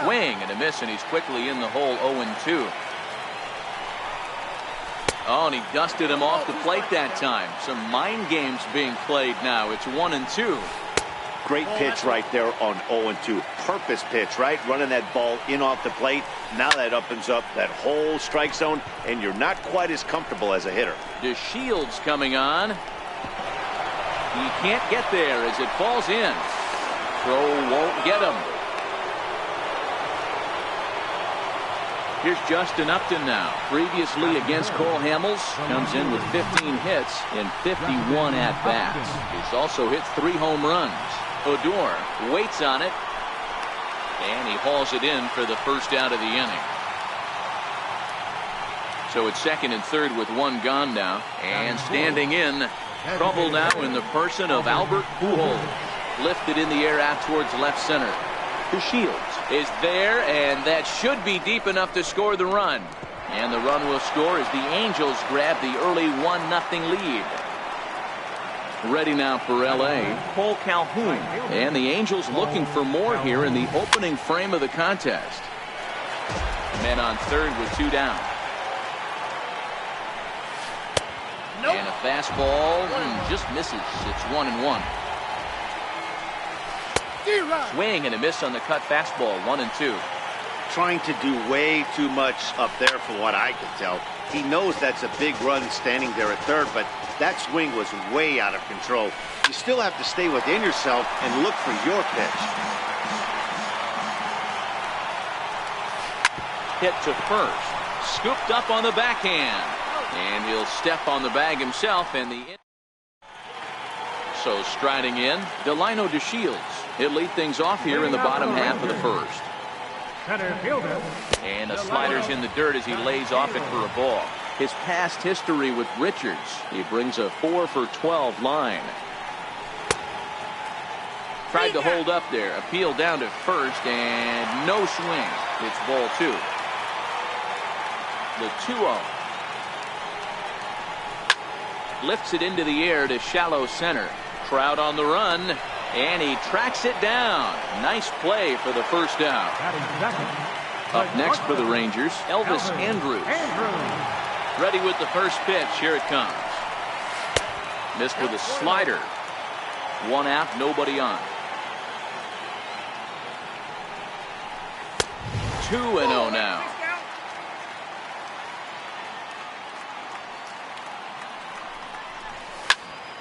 Swing and a miss, and he's quickly in the hole. 0-2. Oh, and he dusted him off the plate that time. Some mind games being played now. It's 1-2. Great pitch right there on 0-2. Purpose pitch, right? Running that ball in off the plate. Now that opens up that whole strike zone, and you're not quite as comfortable as a hitter. DeShields coming on. He can't get there as it falls in. Throw won't get him. Here's Justin Upton now. Previously against Cole Hamels, comes in with 15 hits in 51 at-bats. He's also hit 3 home runs. Odor waits on it, and he hauls it in for the first out of the inning. So it's second and third with 1 gone now. And standing in, trouble now in the person of Albert Pujols. Lifted in the air out towards left center. DeShields is there, and that should be deep enough to score the run. And the run will score as the Angels grab the early 1-0 lead. Ready now for L.A., Cole Calhoun. And the Angels looking for more here in the opening frame of the contest. Men on third with 2 down. And a fastball just misses. It's 1-1. Swing and a miss on the cut fastball. 1-2. Trying to do way too much up there from what I can tell. He knows that's a big run standing there at third, but that swing was way out of control. You still have to stay within yourself and look for your pitch. Hit to first. Scooped up on the backhand. And he'll step on the bag himself. And so striding in, Delino DeShields. He'll lead things off here in the bottom half of the first. And the slider's in the dirt as he lays off it for a ball. His past history with Richards, he brings a 4-for-12 line. Tried to hold up there, appeal down to first, and no swing. It's ball 2. The 2-0. Lifts it into the air to shallow center. Trout on the run, and he tracks it down. Nice play for the first out. Up next for the Rangers, Elvis Andrus. Ready with the first pitch. Here it comes. Missed with a slider. 1 out, nobody on. 2-0 now.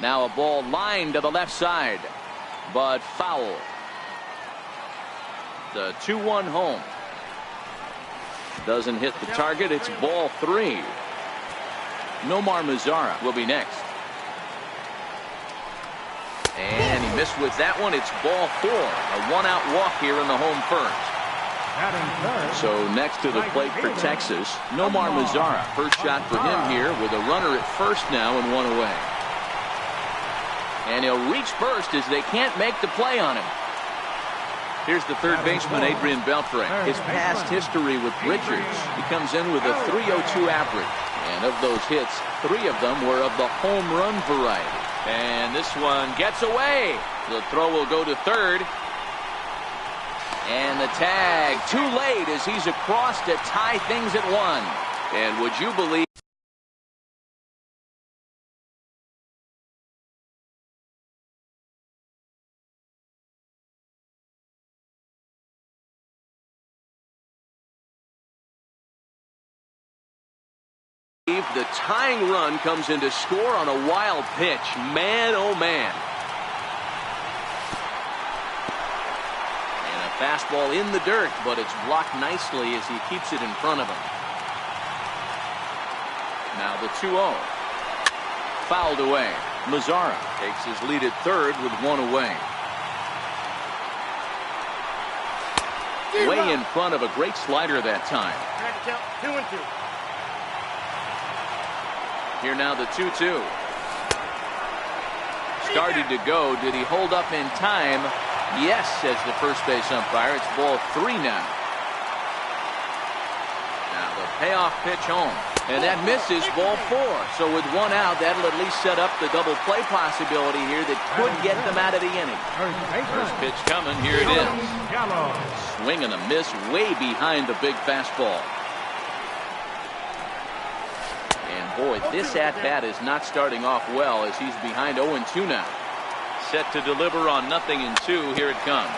Now a ball lined to the left side, but foul. The 2-1 home. Doesn't hit the target. It's ball 3. Nomar Mazara will be next. And he missed with that one. It's ball 4. A 1-out walk here in the home first. So next to the plate for Texas, Nomar Mazara. First shot for him here with a runner at first now and 1 away. And he'll reach first as they can't make the play on him. Here's the third baseman, Adrian Beltre. His past history with Richards. He comes in with a .302 average. And of those hits, 3 of them were of the home run variety. And this one gets away. The throw will go to third. And the tag too late as he's across to tie things at 1. And would you believe the tying run comes in to score on a wild pitch. Man, oh man. And a fastball in the dirt, but it's blocked nicely as he keeps it in front of him. Now the 2-0. Fouled away. Mazara takes his lead at third with 1 away. Way in front of a great slider that time. 2-2. Here now the 2-2. Started to go. Did he hold up in time? Yes, says the first base umpire. It's ball 3 now. Now the payoff pitch home. And that misses, ball 4. So with 1 out, that'll at least set up the double play possibility here that could get them out of the inning. First pitch coming, here it is. Swing and a miss way behind the big fastball. And boy, this at-bat is not starting off well as he's behind 0-2 now. Set to deliver on 0-2. Here it comes.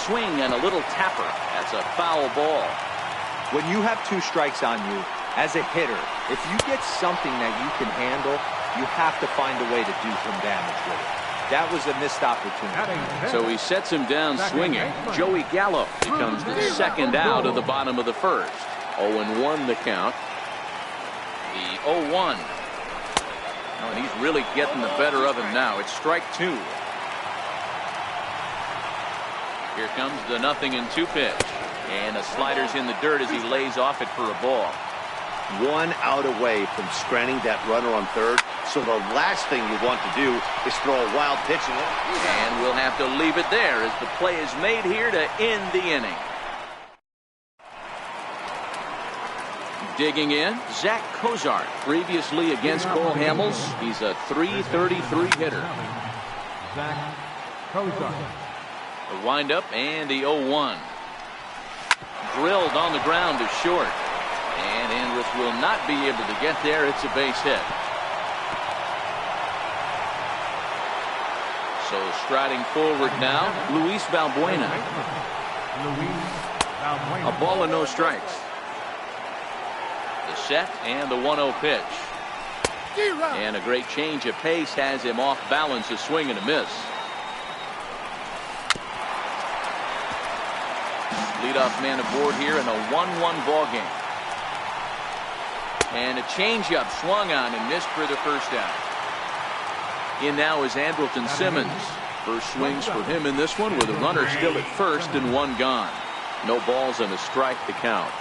Swing and a little tapper. That's a foul ball. When you have 2 strikes on you, as a hitter, if you get something that you can handle, you have to find a way to do some damage with it. That was a missed opportunity. So he sets him down swinging. Joey Gallo becomes the second out of the bottom of the first. 0-1 the count. The 0-1. Oh, and he's really getting the better of him now. It's strike 2. Here comes the 0-2 pitch. And the slider's in the dirt as he lays off it for a ball. 1 out away from stranding that runner on third. So the last thing you want to do is throw a wild pitch in it. And we'll have to leave it there as the play is made here to end the inning. Digging in, Zach Cozart. Previously against Cole Hamels, he's a .333 hitter. Zach Cozart. The windup and the 0-1. Drilled on the ground to short. And Andrus will not be able to get there. It's a base hit. So striding forward now, Luis Valbuena. A ball and no strikes. The set and the 1-0 pitch. And a great change of pace has him off balance, a swing and a miss. Leadoff man aboard here in a 1-1 ball game. And a changeup swung on and missed for the first out. In now is Andrelton Simmons. First swings for him in this one with a runner still at first and 1 gone. No balls and a strike to count.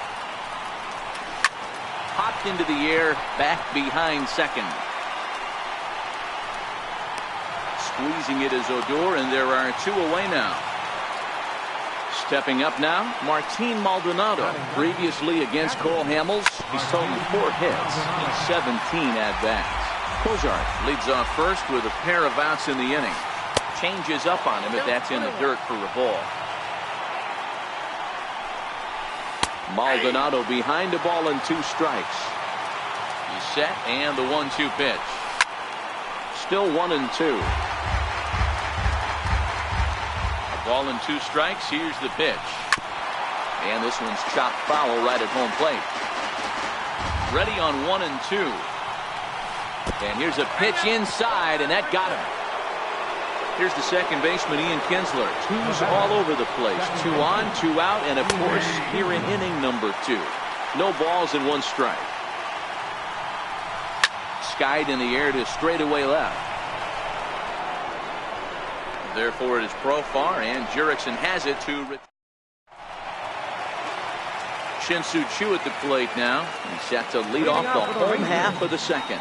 Popped into the air, back behind second. Squeezing it is Odor, and there are 2 away now. Stepping up now, Martin Maldonado. Previously against Cole Hamels, he's totaled 4 hits in 17 at-bats. Cozart leads off first with a pair of outs in the inning. Changes up on him, but that's in the dirt for a ball. Maldonado behind the ball and 2 strikes. He's set and the 1-2 pitch. Still 1-2. Ball and 2 strikes. Here's the pitch. And this one's chopped foul right at home plate. Ready on 1-2. And here's a pitch inside, and that got him. Here's the second baseman, Ian Kinsler. 2's all over the place. 2 on, 2 out, and of course, here in inning number 2. No balls and 1 strike. Skied in the air to straightaway left. Therefore, it is Profar, and Jurickson has it to Shin-Soo Choo at the plate now. He's set to lead off the home half of the second.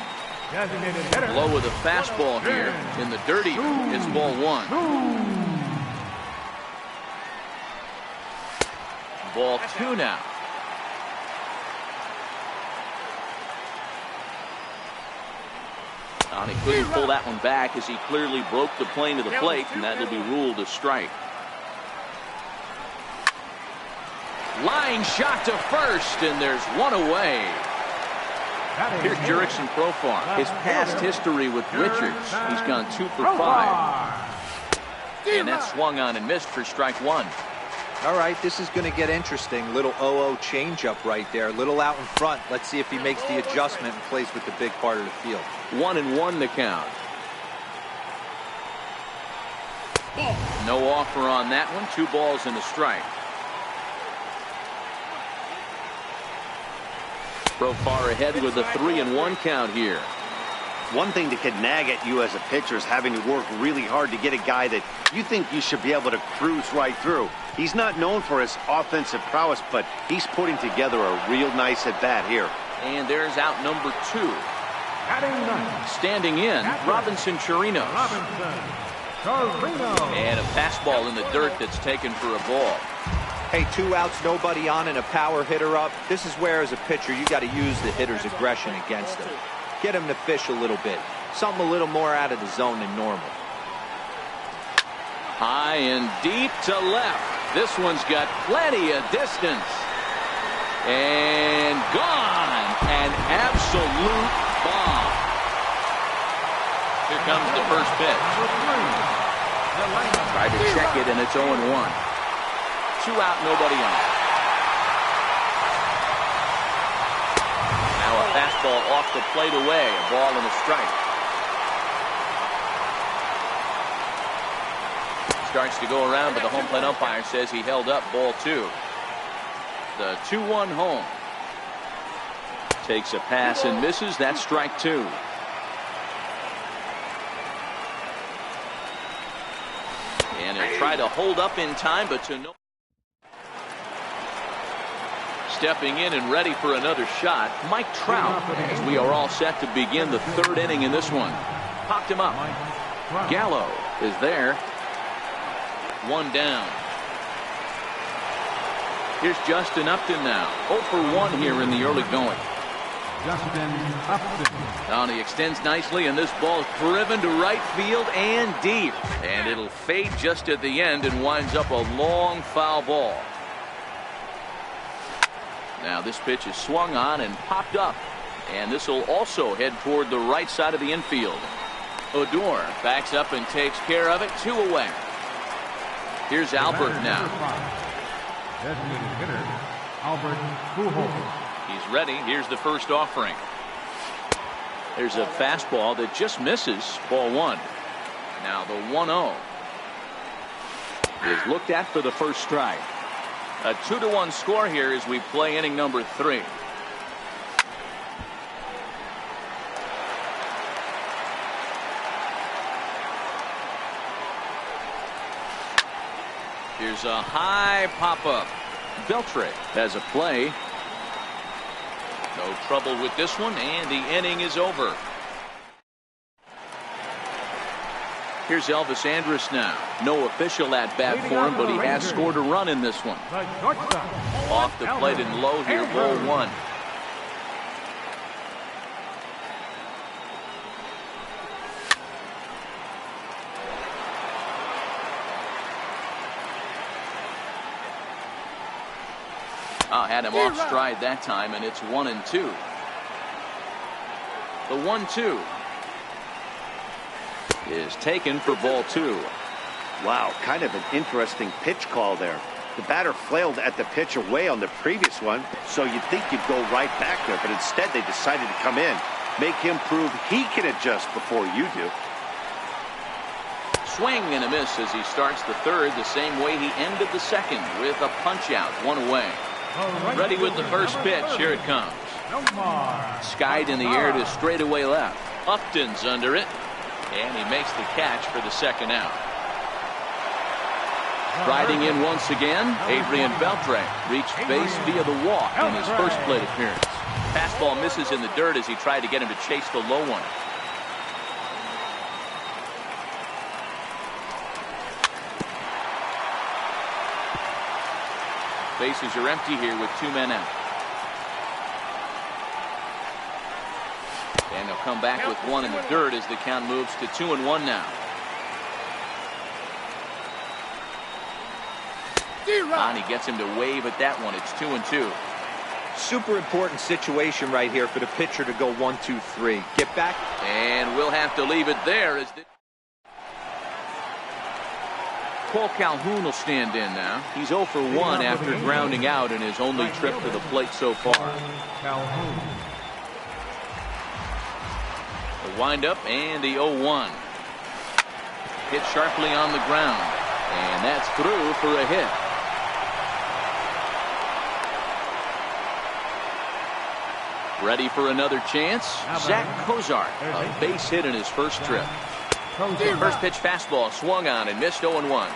Low with a fastball here in the dirty. It's ball 1. Ball 2 now. And he couldn't pull that one back as he clearly broke the plane to the plate, and that'll be ruled a strike. Line shot to first, and there's 1 away. Here's Jurickson Profar. His past history with Richards, he's gone 2 for 5. And that swung on and missed for strike 1. All right, this is going to get interesting. Little 0-0 changeup right there. Little out in front. Let's see if he makes the adjustment and plays with the big part of the field. 1-1 the count. No offer on that one. 2 balls and a strike. Profar ahead with a 3-1 count here. One thing that can nag at you as a pitcher is having to work really hard to get a guy that you think you should be able to cruise right through. He's not known for his offensive prowess, but he's putting together a real nice at-bat here. And there's out number 2. Standing in, Robinson Chirinos. And a fastball in the dirt that's taken for a ball. Hey, 2 outs, nobody on, and a power hitter up. This is where, as a pitcher, you got to use the hitter's aggression against him. Get him to fish a little bit. Something a little more out of the zone than normal. High and deep to left. This one's got plenty of distance. And gone. An absolute bomb. Here comes the first pitch. Try to check it, and it's 0-1. 2 out, nobody on. Now a fastball off the plate away. A ball and a strike. Starts to go around, but the home plate umpire says he held up. Ball 2. The 2-1 home. Takes a pass and misses. That's strike 2. And he'll try to hold up in time, but to no. Stepping in and ready for another shot, Mike Trout, as we are all set to begin the 3rd inning in this one. Popped him up. Gallo is there. 1 down. Here's Justin Upton now. 0 for 1 here in the early going. Justin Upton. Now he extends nicely, and this ball is driven to right field and deep. And it'll fade just at the end and winds up a long foul ball. Now this pitch is swung on and popped up. And this will also head toward the right side of the infield. Odor backs up and takes care of it. 2 away. Here's Albert now. Designated hitter, Albert Pujols. He's ready. Here's the first offering. There's a fastball that just misses. Ball 1. Now the 1-0 is looked at for the first strike. A 2-1 score here as we play inning number 3. Here's a high pop-up. Beltre has a play. No trouble with this one, and the inning is over. Here's Elvis Andrus now. No official at bat for him, but he has scored a run in this one. Off the plate and low here, ball 1. Had him off stride that time, and it's 1-2. The 1-2 is taken for ball 2. Wow, kind of an interesting pitch call there. The batter flailed at the pitch away on the previous one, so you'd think you'd go right back there, but instead they decided to come in, make him prove he can adjust before you do. Swing and a miss as he starts the 3rd the same way he ended the 2nd with a punch out. 1 away. Ready with the first pitch. Here it comes. Skied in the air to straightaway left. Upton's under it, and he makes the catch for the 2nd out. Riding in once again, Adrian Beltre reached base via the walk in his first plate appearance. Fastball misses in the dirt as he tried to get him to chase the low one. Bases are empty here with 2 men out. And they'll come back with 1 in the dirt as the count moves to 2-1 now. And he gets him to wave at that one. It's 2-2. Super important situation right here for the pitcher to go 1-2-3. Get back. And we'll have to leave it there as Cole Calhoun will stand in now. He's 0 for 1 after grounding out in his only trip to the plate so far. The windup and the 0-1. Hit sharply on the ground. And that's through for a hit. Ready for another chance? Zach Cozart, a base hit in his first trip. First pitch fastball swung on and missed. 0-1.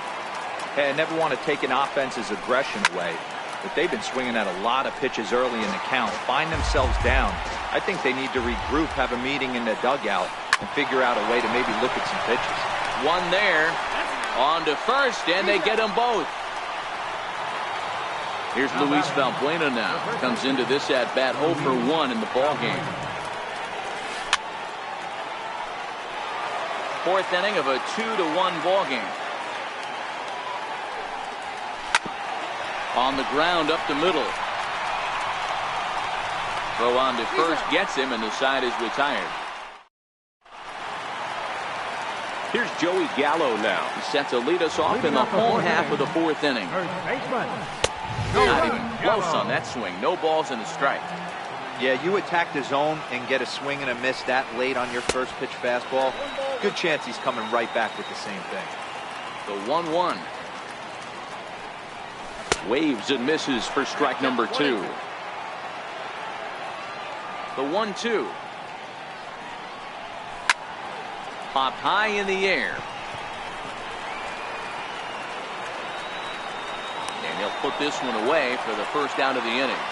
Hey, I never want to take an offense's aggression away, but they've been swinging at a lot of pitches early in the count. Find themselves down. I think they need to regroup, have a meeting in the dugout, and figure out a way to maybe look at some pitches. 1 there. On to first, and they get them both. Here's Luis Valbuena now. Comes into this at bat 0 for 1 in the ball game. Fourth inning of a 2-1 ball game. On the ground up the middle. Throw on to first gets him, and the side is retired. Here's Joey Gallo now. He's set to lead us off in the home half of the fourth inning. Not even close on that swing. No balls and a strike. Yeah, you attack the zone and get a swing and a miss that late on your first pitch fastball. Good chance he's coming right back with the same thing. The 1-1. Waves and misses for strike number 2. The 1-2. Popped high in the air. And he'll put this one away for the first out of the inning.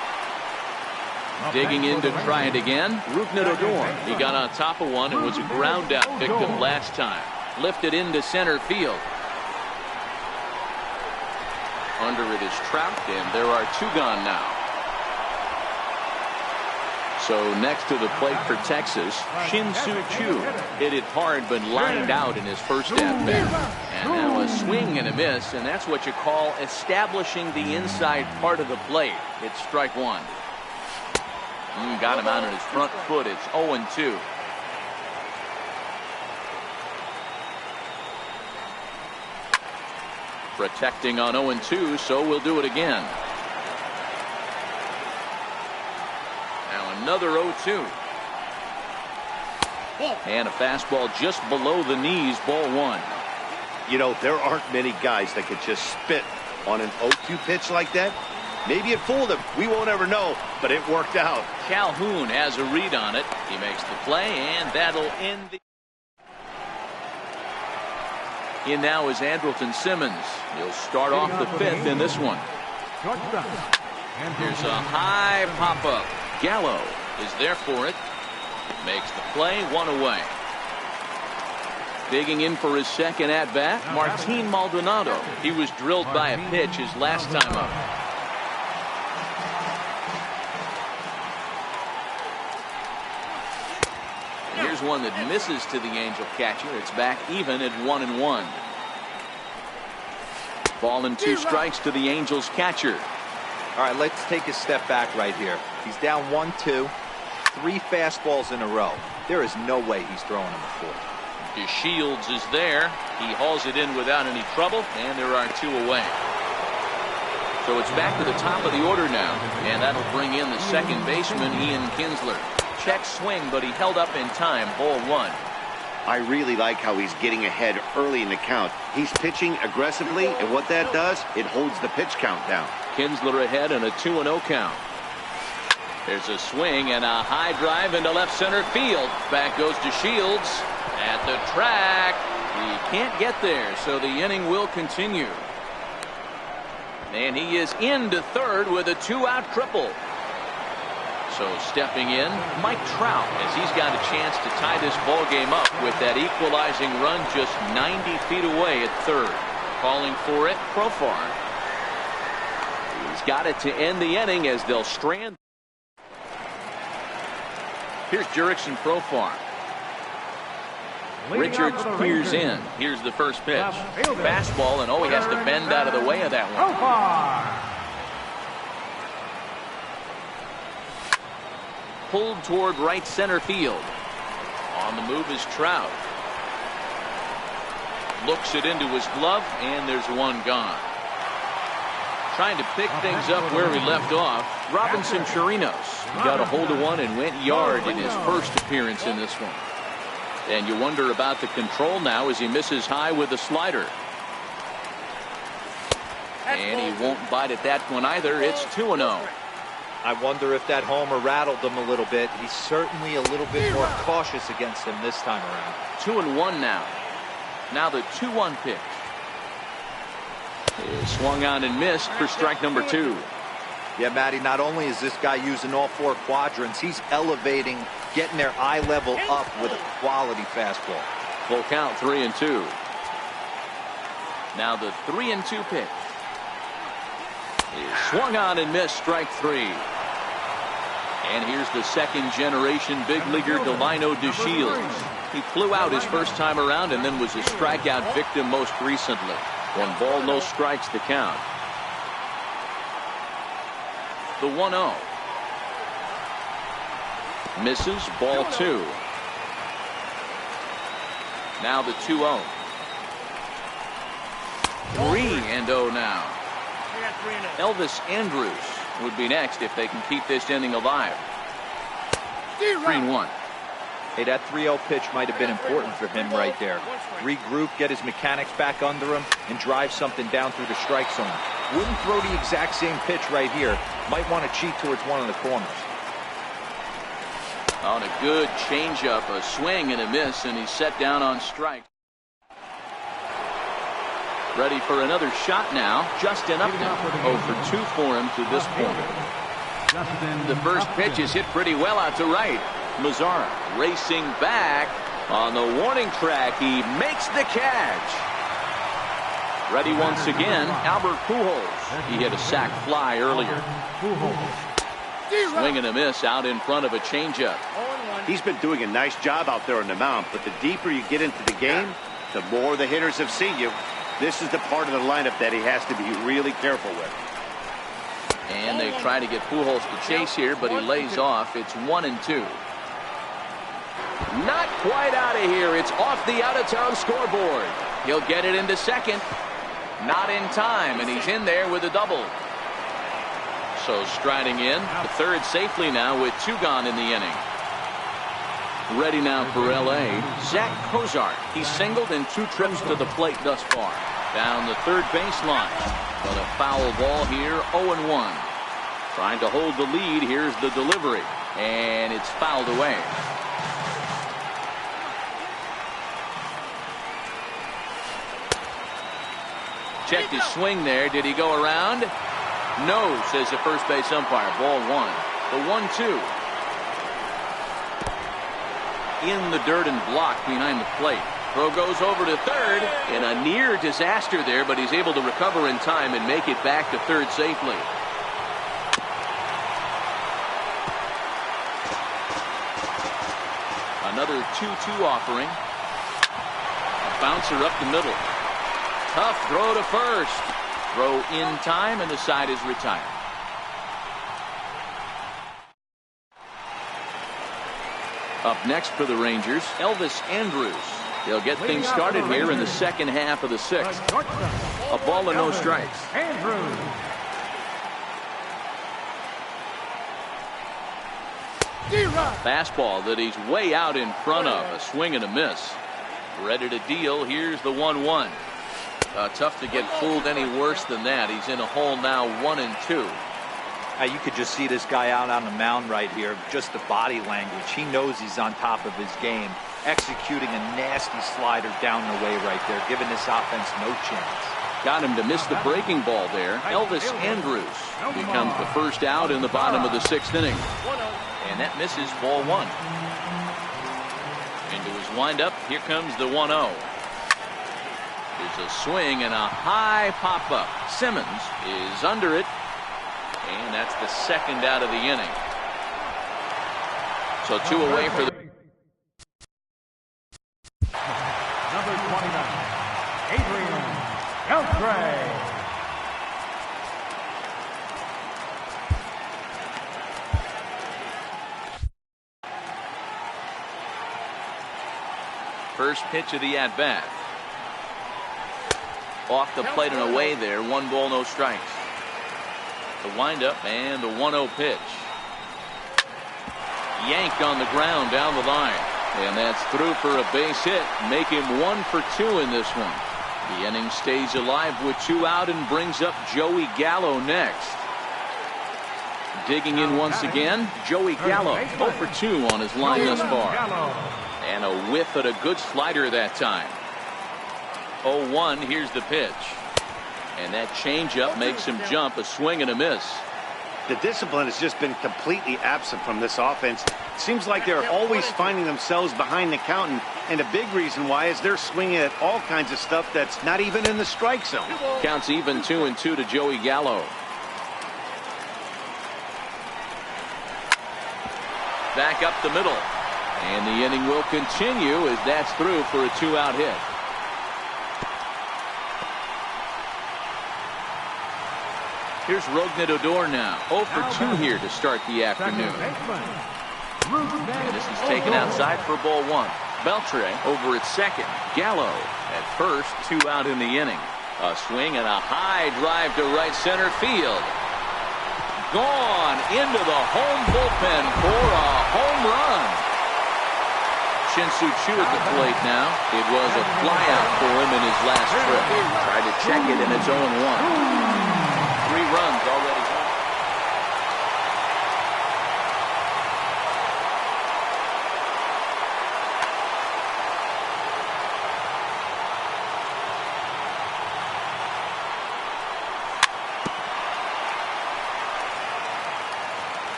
Digging in to try it again. Rougned Odor. He got on top of one and was a ground out victim last time. Lifted into center field. Under it is Trout, and there are 2 gone now. So next to the plate for Texas, Shin-Soo Choo hit it hard but lined out in his first at-bat. And now a swing and a miss, and that's what you call establishing the inside part of the plate. It's strike 1. Got him out on his front foot. It's 0-2. Protecting on 0-2, so we'll do it again. Now another 0-2. And a fastball just below the knees, ball 1. You know, there aren't many guys that could just spit on an 0-2 pitch like that. Maybe it fooled him. We won't ever know, but it worked out. Calhoun has a read on it. He makes the play, and that'll end the... In now is Andrelton Simmons. He'll start off the 5th in this one. Here's a high pop-up. Gallo is there for it. Makes the play, 1 away. Digging in for his second at-bat, Martin Maldonado. He was drilled by a pitch his last time up. Here's one that misses to the Angel catcher. It's back even at 1-1. Ball and 2 strikes to the Angels catcher. All right, let's take a step back right here. He's down 1-2, 3 fastballs in a row. There is no way he's throwing him a 4th. DeShields is there. He hauls it in without any trouble, and there are 2 away. So it's back to the top of the order now, and that'll bring in the second baseman, Ian Kinsler. Check swing, but he held up in time, ball 1. I really like how he's getting ahead early in the count. He's pitching aggressively, and what that does, it holds the pitch count down. Kinsler ahead in a 2-0 count. There's a swing and a high drive into left center field. Back goes DeShields at the track. He can't get there, so the inning will continue. And he is into third with a 2-out triple. So stepping in, Mike Trout, as he's got a chance to tie this ball game up with that equalizing run just 90 feet away at third. Calling for it, Profar. He's got it to end the inning as they'll strand. Here's Jurickson Profar. Richards peers in. Here's the first pitch. Fastball, and he has to bend out of the way of that one. Pulled toward right center field. On the move is Trout. Looks it into his glove, and there's one gone. Trying to pick things up where he left off, Robinson Chirinos. He got a hold of one and went yard in his first appearance in this one. And you wonder about the control now as he misses high with the slider. And he won't bite at that one either. It's 2-0. I wonder if that homer rattled him a little bit. He's certainly a little bit more cautious against him this time around. 2-1 now. Now the 2-1 pitch. Swung on and missed for strike number 2. Yeah, Matty, not only is this guy using all 4 quadrants, he's elevating, getting their eye level up with a quality fastball. Full count, 3-2. Now the 3-2 pitch. is swung on and missed, strike 3. And here's the second-generation big leaguer Delino DeShields. He flew out his first time around and then was a strikeout victim most recently. 1 ball, no strikes to count. The 1-0. Misses, ball 2. Now the 2-0. 3-0 now. Elvis Andrus would be next if they can keep this inning alive. 3-1. Hey, that 3-0 pitch might have been important for him right there. Regroup, get his mechanics back under him, and drive something down through the strike zone. Wouldn't throw the exact same pitch right here. Might want to cheat towards one of the corners. On a good changeup, a swing and a miss, and he's set down on strike. Ready for another shot now. Justin Upton. 0 for 2 for him to this point. The first pitch is hit pretty well out to right. Mazzara racing back on the warning track. He makes the catch. Ready once again, Albert Pujols. He hit a sac fly earlier. Swing and a miss out in front of a changeup. He's been doing a nice job out there on the mound, but the deeper you get into the game, the more the hitters have seen you. This is the part of the lineup that he has to be really careful with. And they try to get Pujols to chase here, but he lays off. It's 1-2. Not quite out of here. It's off the out-of-town scoreboard. He'll get it into second. Not in time, and he's in there with a double. So striding in to third safely now with 2 gone in the inning. Ready now for L.A. Zach Cozart. He's singled in 2 trips to the plate thus far. Down the third baseline. But a foul ball here, 0-1. Trying to hold the lead. Here's the delivery. And it's fouled away. Checked his swing there. Did he go around? No, says the first base umpire. Ball 1. The 1-2. In the dirt and blocked behind the plate. Throw goes over to third, and a near disaster there, but he's able to recover in time and make it back to third safely. Another 2-2 offering. A bouncer up the middle. Tough throw to first. Throw in time, and the side is retired. Up next for the Rangers, Elvis Andrus. They'll get things started here in the second half of the 6th. A ball and no strikes. Fastball that he's way out in front of. A swing and a miss. Ready to deal. Here's the 1-1. Tough to get fooled any worse than that. He's in a hole now, 1-2. You could just see this guy out on the mound right here. Just the body language. He knows he's on top of his game. Executing a nasty slider down the way right there, giving this offense no chance. Got him to miss the breaking ball there. Elvis Andrus becomes the first out in the bottom of the 6th inning. And that misses, ball 1. Into his windup, here comes the 1-0. There's a swing and a high pop-up. Simmons is under it. And that's the second out of the inning. So 2 away for the Number 29, Adrian Beltre. first pitch of the at-bat. Off the plate and away there. 1 ball, no strikes. The windup and the 1-0 pitch. Yanked on the ground down the line. And that's through for a base hit. Make him 1 for 2 in this one. The inning stays alive with 2 out and brings up Joey Gallo next. Digging in once again, Joey Gallo, 0 for 2 on his line thus far. And a whiff at a good slider that time. 0-1, here's the pitch. And that changeup makes him jump, a swing and a miss. The discipline has just been completely absent from this offense. It seems like they're always finding themselves behind the count, and a big reason why is they're swinging at all kinds of stuff that's not even in the strike zone. Counts even 2-2 to Joey Gallo. back up the middle. And the inning will continue as that's through for a 2-out hit. Here's Rougned Odor now. 0 for 2 here to start the afternoon. And this is taken outside for ball 1. Beltre over at second. Gallo at first. 2 out in the inning. A swing and a high drive to right center field. Gone into the home bullpen for a home run. Shin-Soo Choo at the plate now. It was a flyout for him in his last trip. Tried to check it, and it's 0-1. 3 runs already.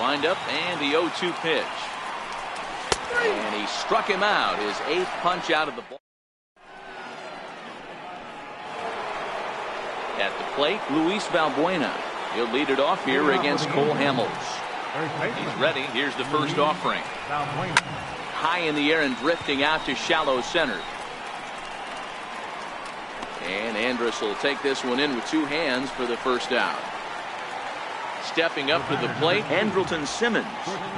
Wind up and the 0-2 pitch. And he struck him out. His 8th punch out of the ball. At the plate, Luis Valbuena. He'll lead it off here against Cole Hamels. He's ready. Here's the first offering. High in the air and drifting out to shallow center. And Andrus will take this one in with 2 hands for the first out. Stepping up to the plate, Andrelton Simmons.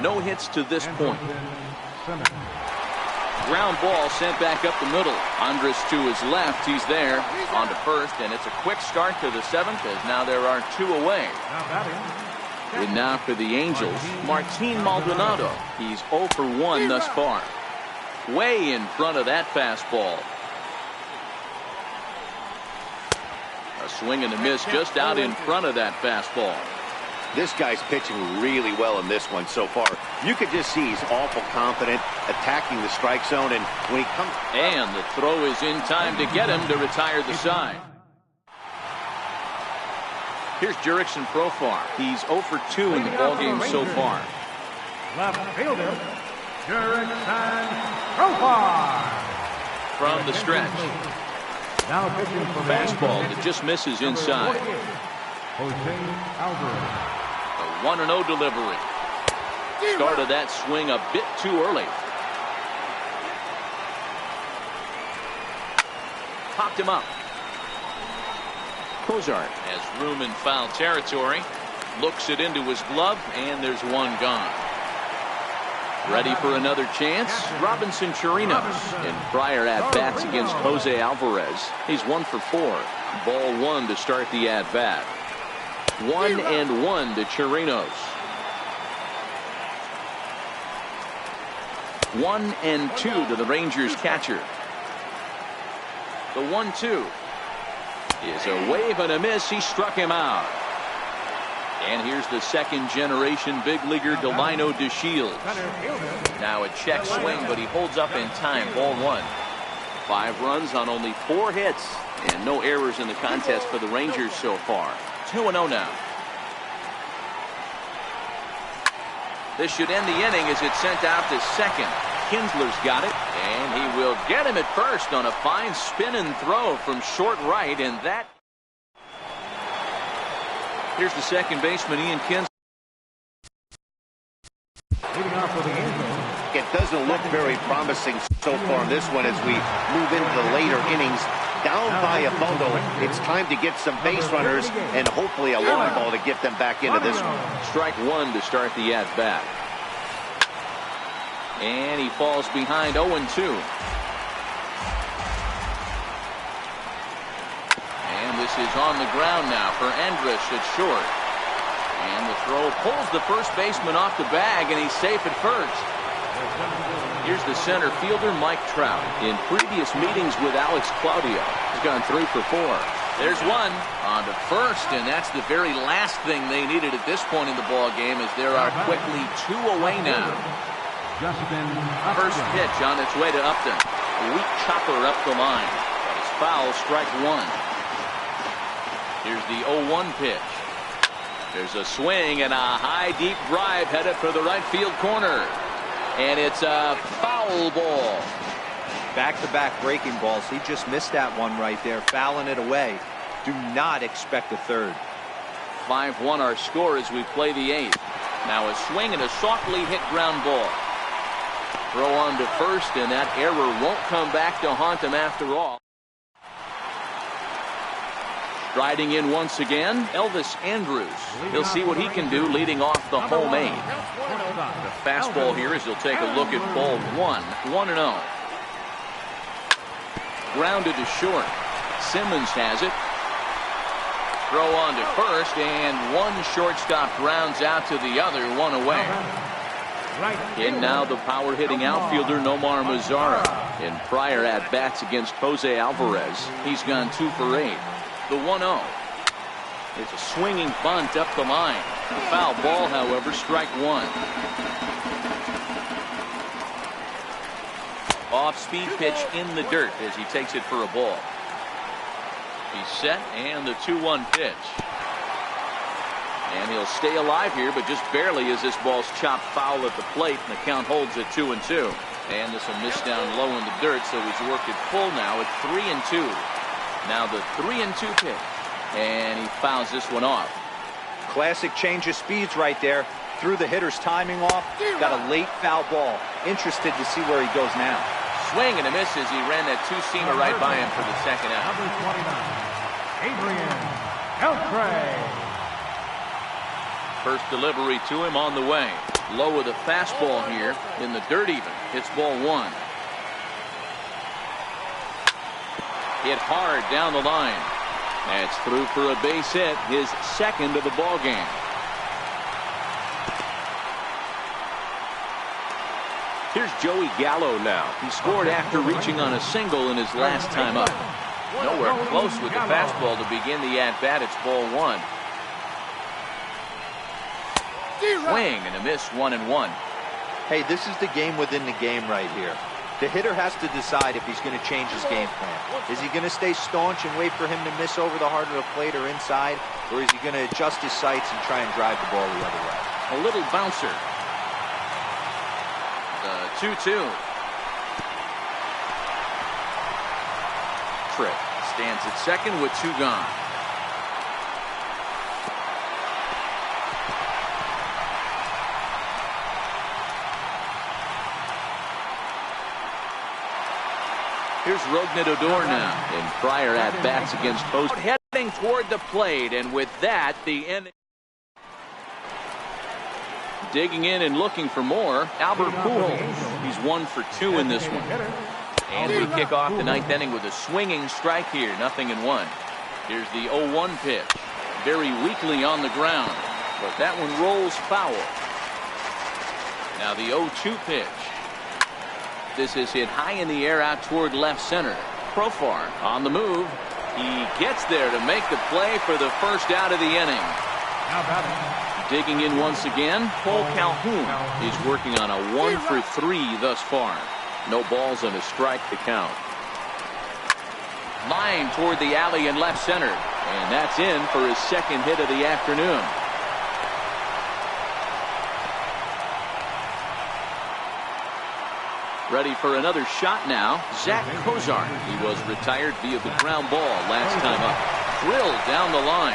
No hits to this point. Ground ball sent back up the middle. Andrus to his left. He's there on to first, and it's a quick start to the 7th as now there are 2 away. And now for the Angels, Martin Maldonado. He's 0 for 1 thus far. Way in front of that fastball. A swing and a miss just out in front of that fastball. This guy's pitching really well in this one so far. You could just see he's awful confident attacking the strike zone, and when he comes. And the throw is in time to get him to retire the side. Here's Jurickson Profar. He's 0 for 2 in the ballgame so far. Left fielder, Jurickson Profar. From the stretch. Now pitching for the fastball that just misses inside. Jose Alvarez. A 1-0 delivery. Started that swing a bit too early. Popped him up. Cozart has room in foul territory. Looks it into his glove, and there's one gone. Ready for another chance? Robinson Chirinos. In prior at-bats against Jose Alvarez, he's 1 for 4. Ball 1 to start the at-bat. 1-1 to Chirinos. 1-2 to the Rangers catcher. The 1-2 is a wave and a miss. He struck him out. And here's the second-generation big leaguer Delino DeShields. Now a check swing, but he holds up in time. Ball 1. 5 runs on only 4 hits, and no errors in the contest for the Rangers so far. 2-0 now. This should end the inning as it's sent out to second. Kinsler's got it, and he will get him at first on a fine spin and throw from short right, and that. Here's the second baseman, Ian Kinsler. Leading off for the Angels. It doesn't look very promising so far in this one as we move into the later innings. Down by a bundle, it's time to get some base runners and hopefully a long ball to get them back into this one. Strike 1 to start the at-bat. And he falls behind 0-2. And this is on the ground now for Andrus at short. And the throw pulls the first baseman off the bag, and he's safe at first. Here's the center fielder, Mike Trout. In previous meetings with Alex Claudio, he's gone 3 for 4. There's one on to first, and that's the very last thing they needed at this point in the ball game, as there are quickly 2 away now. First pitch on its way to Upton. A weak chopper up the line. But it's foul, strike 1. Here's the 0-1 pitch. There's a swing and a high deep drive headed for the right field corner. And it's a foul ball. Back-to-back breaking balls. He just missed that one right there, fouling it away. Do not expect a third. 5-1 our score as we play the 8th. Now a swing and a softly hit ground ball. Throw on to first, and that error won't come back to haunt him after all. Striding in once again, Elvis Andrews. He'll see what he can do leading off the home aid. The fastball here as he'll take a look at ball 1-0. Grounded to short. Simmons has it. Throw on to first, and one shortstop grounds out to the other, one away. In now the power-hitting outfielder Nomar Mazara. In prior at-bats against Jose Alvarez, he's gone 2 for 8. The 1-0. It's a swinging bunt up the line. A foul ball, however, strike one. Off-speed pitch in the dirt as he takes it for a ball. He's set, and the 2-1 pitch. And he'll stay alive here, but just barely as this ball's chopped foul at the plate, and the count holds at 2-2. And this will miss down low in the dirt, so he's worked it full now at 3-2. Now the 3-2 pitch, and he fouls this one off. Classic change of speeds right there. Threw the hitter's timing off. Got a late foul ball. Interested to see where he goes now. Swing and a miss as he ran that two-seamer right by him for the second out. Number 29, Adrian Beltre. First delivery to him on the way. Low with a fastball here in the dirt even. Hits ball 1. Hit hard down the line. That's through for a base hit, his second of the ball game. Here's Joey Gallo now. He scored after reaching on a single in his last time up. Nowhere close with the fastball to begin the at-bat. It's ball 1. Swing and a miss, 1-1. Hey, this is the game within the game right here. The hitter has to decide if he's going to change his game plan. Is he going to stay staunch and wait for him to miss over the heart of the plate or inside? Or is he going to adjust his sights and try and drive the ball the other way? A little bouncer. The 2-2. Tripp stands at second with 2 gone. Here's Rougned Odor now in prior at-bats against Post. Heading toward the plate, and with that, the inning. Digging in and looking for more, Albert Pujols. He's 1 for 2 in this one. And we kick off the 9th inning with a swinging strike here, 0-1. Here's the 0-1 pitch. Very weakly on the ground, but that one rolls foul. Now the 0-2 pitch. This is hit high in the air out toward left center. Profar on the move. He gets there to make the play for the first out of the inning. Digging in once again, Paul Calhoun. He's working on a 1 for 3 thus far. No balls and a strike to count. Line toward the alley in left center. And that's in for his second hit of the afternoon. Ready for another shot now. Zach Kozar. He was retired via the ground ball last time up. Drilled down the line.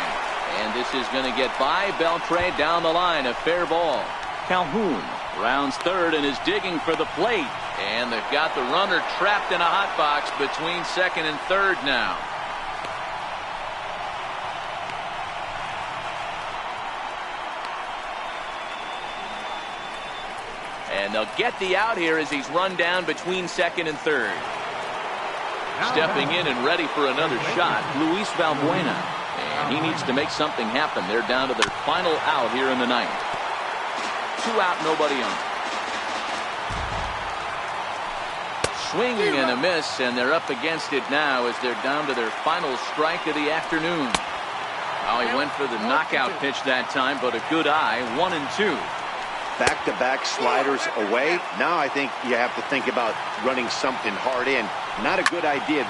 And this is going to get by Beltre down the line. A fair ball. Calhoun rounds third and is digging for the plate. And they've got the runner trapped in a hot box between second and third now. And they'll get the out here as he's run down between second and third. Stepping in and ready for another shot, Luis Valbuena. And he needs to make something happen. They're down to their final out here in the 9th. 2 out, nobody on. Swing and a miss, and they're up against it now as they're down to their final strike of the afternoon. Oh, he went for the knockout pitch that time, but a good eye, 1-2. Back-to-back sliders away. Now I think you have to think about running something hard in. Not a good idea.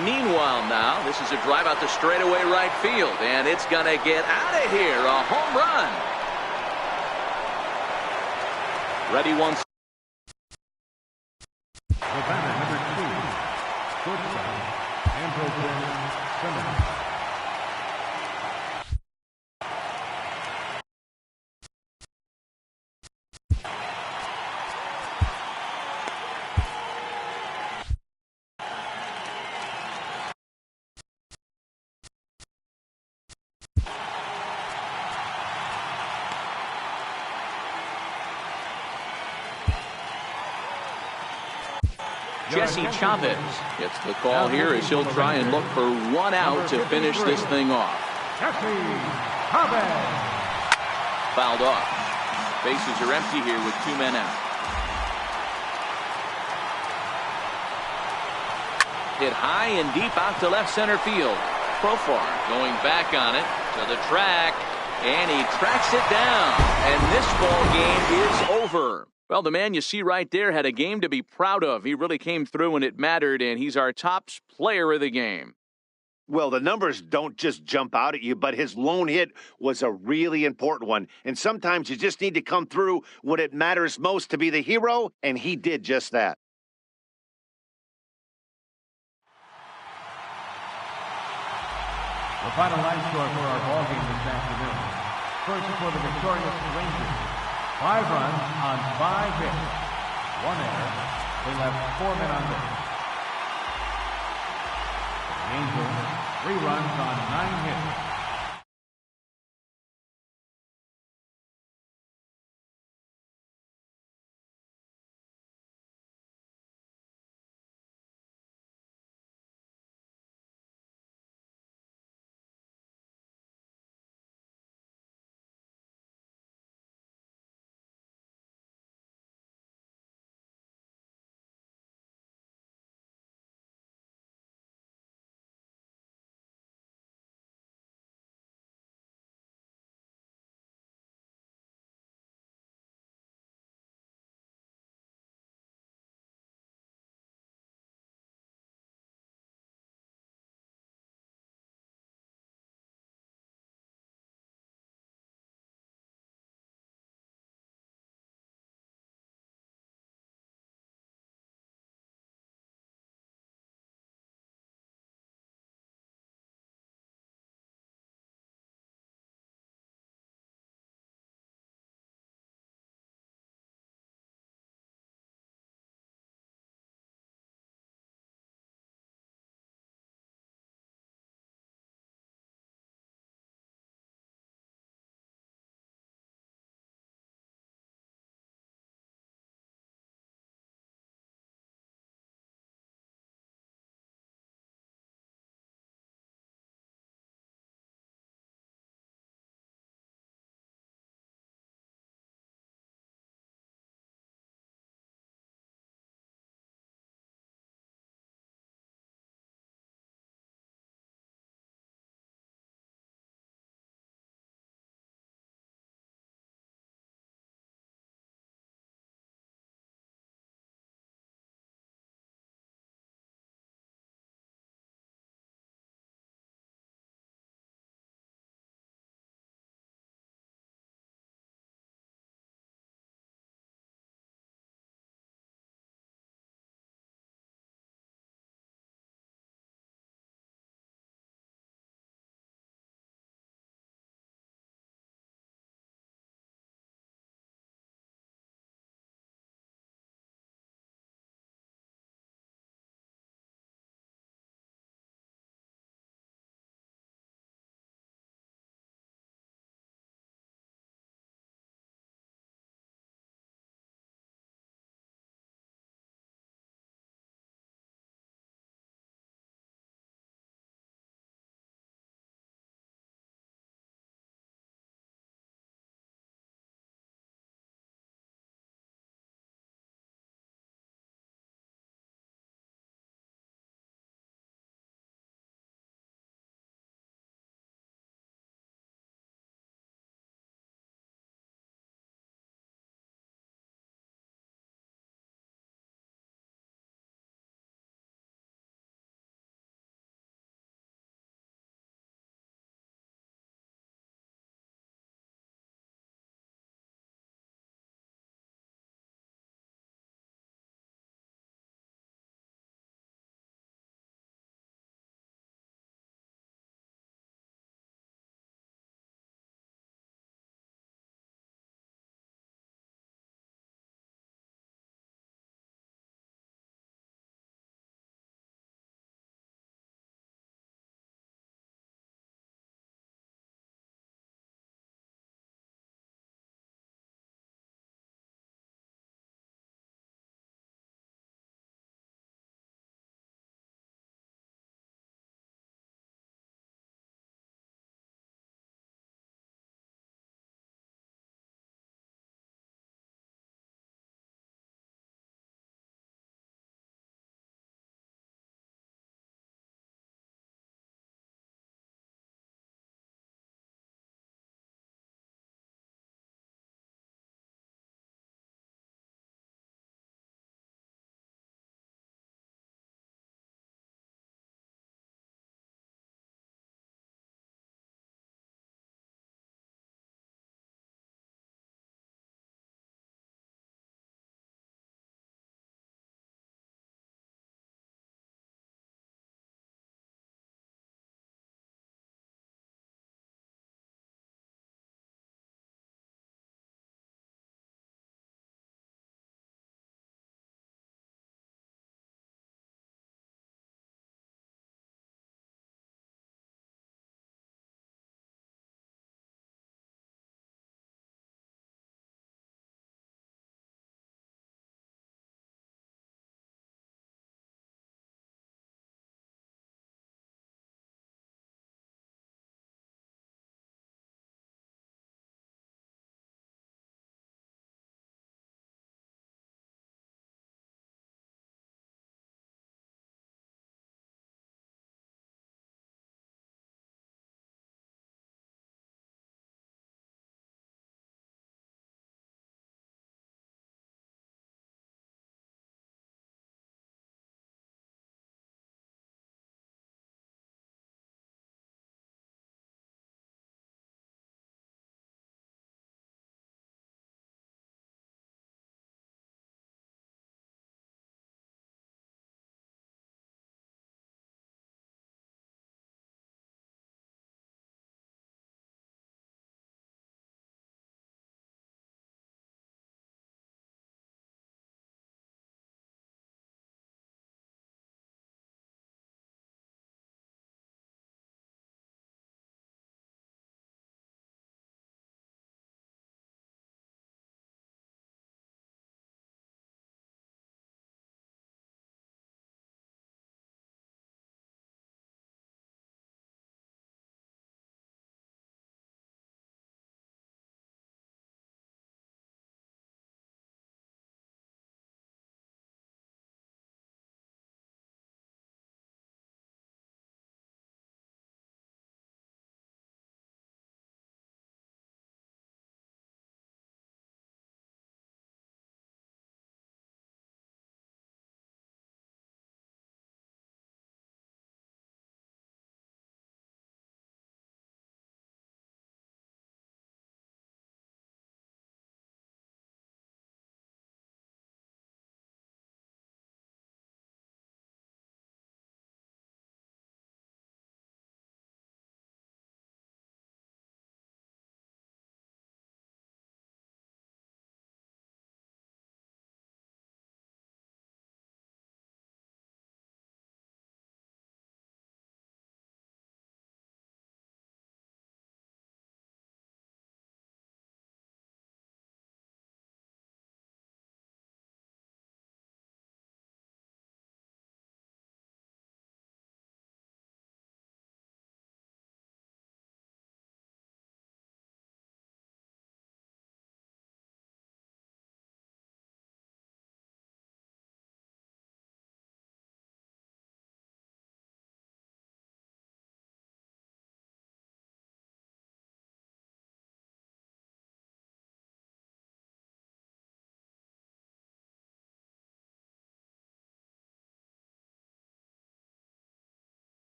Meanwhile now, this is a drive out to straightaway right field, and it's going to get out of here. A home run. Ready once. Number 2, shortstop, Andrew Simmons. Jesse Chavez gets the call here as he'll try and look for one out to finish this thing off. Jesse Chavez. Fouled off. Bases are empty here with 2 men out. Hit high and deep out to left center field. Profar going back on it to the track, and he tracks it down. And this ball game is over. Well, the man you see right there had a game to be proud of. He really came through when it mattered, and he's our top player of the game. Well, the numbers don't just jump out at you, but his lone hit was a really important one. And sometimes you just need to come through when it matters most to be the hero, and he did just that. The final line score for our ball game this afternoon. First for the victorious Rangers. 5 runs on 5 hits. 1 error. They left 4 men on base. The Angels, 3 runs on 9 hits.